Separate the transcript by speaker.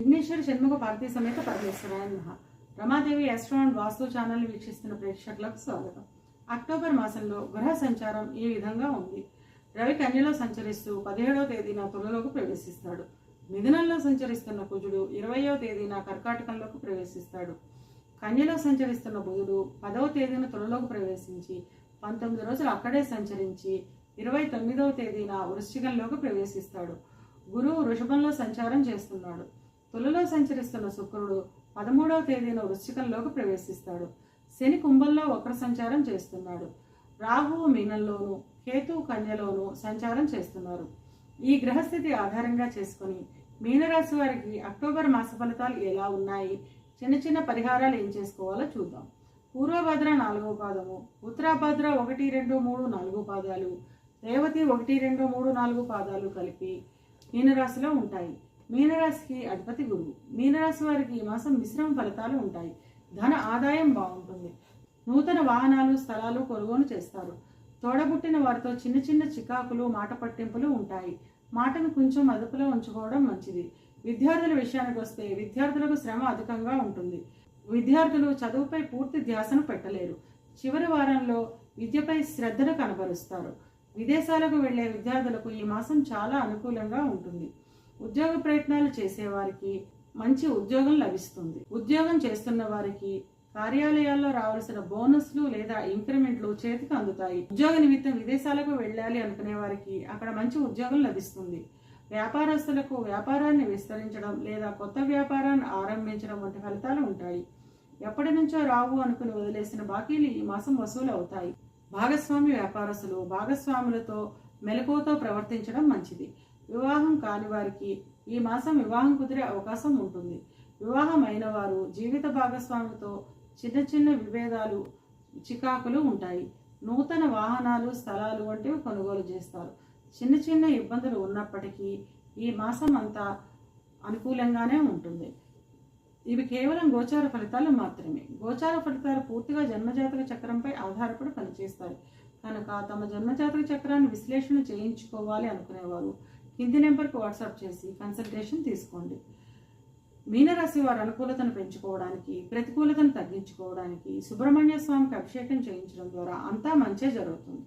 Speaker 1: విఘ్నేశ్వర షణ్ముఖ పార్వతీ సమేత పరమేశ్వరాయ నమః. రమాదేవి ఆస్ట్రాన్ వాస్తు ఛానల్ వీక్షిస్తున్న ప్రేక్షకులకు స్వాగతం. అక్టోబర్ మాసంలో గ్రహ సంచారం ఈ విధంగా ఉంది. రవి కన్యలో సంచరిస్తూ 17వ తేదీన తులలోకి ప్రవేశిస్తాడు. మిథునంలో సంచరిస్తున్న కుజుడు 20వ తేదీన కర్కాటకంలోకి ప్రవేశిస్తాడు. కన్యలో సంచరిస్తున్న బుధుడు 10వ తేదీన తులలోకి ప్రవేశించి 19 రోజులు అక్కడే సంచరించి 29వ తేదీన వృశ్చికంలోకి ప్రవేశిస్తాడు. గురువు వృషభంలో సంచారం చేస్తున్నాడు. తులలో సంచరిస్తున్న శుక్రుడు 13వ తేదీన వృశ్చికంలోకి ప్రవేశిస్తాడు. శని కుంభంలో వక్ర సంచారం చేస్తున్నాడు. రాహువు మీనంలోను, కేతువు కన్యలోను సంచారం చేస్తున్నారు. ఈ గ్రహస్థితి ఆధారంగా చేసుకుని మీనరాశి వారికి అక్టోబర్ మాస ఫలితాలు ఎలా ఉన్నాయి, చిన్న చిన్న పరిహారాలు ఏం చేసుకోవాలో చూద్దాం. పూర్వభద్ర 4వ పాదము, ఉత్తరాభద్ర 1, 2, 3, 4 పాదాలు, రేవతి 1, 2, 3, 4 పాదాలు కలిపి మీనరాశిలో ఉంటాయి. మీనరాశికి అధిపతి గురువు. మీనరాశి వారికి ఈ మాసం మిశ్రమ ఫలితాలు ఉంటాయి. ధన ఆదాయం బాగుంటుంది. నూతన వాహనాలు, స్థలాలు కొనుగోలు చేస్తారు. తోడబుట్టిన వారితో చిన్న చిన్న చికాకులు, మాట పట్టింపులు ఉంటాయి. మాటను కొంచెం అదుపులో ఉంచుకోవడం మంచిది. విద్యార్థుల విషయానికి వస్తే విద్యార్థులకు శ్రమ అధికంగా ఉంటుంది. విద్యార్థులు చదువుపై పూర్తి ధ్యాసను పెట్టలేరు. చివరి వారంలో విద్యపై శ్రద్ధను కనబరుస్తారు. విదేశాలకు వెళ్లే విద్యార్థులకు ఈ మాసం చాలా అనుకూలంగా ఉంటుంది. ఉద్యోగ ప్రయత్నాలు చేసేవారికి మంచి ఉద్యోగం లభిస్తుంది. ఉద్యోగం చేస్తున్న వారికి కార్యాలయాల్లో రావాల్సిన బోనస్లు లేదా ఇంక్రిమెంట్లు చేతికి అందుతాయి. ఉద్యోగ నిమిత్తం విదేశాలకు వెళ్ళాలి అనుకునే వారికి అక్కడ మంచి ఉద్యోగం లభిస్తుంది. వ్యాపారస్తులకు వ్యాపారాన్ని విస్తరించడం లేదా కొత్త వ్యాపారాన్ని ఆరంభించడం వంటి ఫలితాలు ఉంటాయి. ఎప్పటి నుంచో రావు అనుకుని వదిలేసిన బాకీలు ఈ మాసం వసూలు అవుతాయి. భాగస్వామి వ్యాపారస్తులు భాగస్వాములతో మెలకువతో ప్రవర్తించడం మంచిది. వివాహం కాని వారికి ఈ మాసం వివాహం కుదిరే అవకాశం ఉంటుంది. వివాహం అయిన వారు జీవిత భాగస్వామితో చిన్న చిన్న విభేదాలు, చికాకులు ఉంటాయి. నూతన వాహనాలు, స్థలాలు వంటివి కొనుగోలు చేస్తారు. చిన్న చిన్న ఇబ్బందులు ఉన్నప్పటికీ ఈ మాసం అంతా అనుకూలంగానే ఉంటుంది. ఇవి కేవలం గోచార ఫలితాలు మాత్రమే. గోచార ఫలితాలు పూర్తిగా జన్మజాతక చక్రంపై ఆధారపడి పనిచేస్తాయి కనుక తమ జన్మజాతక చక్రాన్ని విశ్లేషణ చేయించుకోవాలి అనుకునేవారు కింది నెంబర్కి వాట్సాప్ చేసి కన్సల్టేషన్ తీసుకోండి. మీనరాశి వారి అనుకూలతను పెంచుకోవడానికి, ప్రతికూలతను తగ్గించుకోవడానికి సుబ్రహ్మణ్య స్వామికి అభిషేకం చేయించడం ద్వారా అంతా మంచే జరుగుతుంది.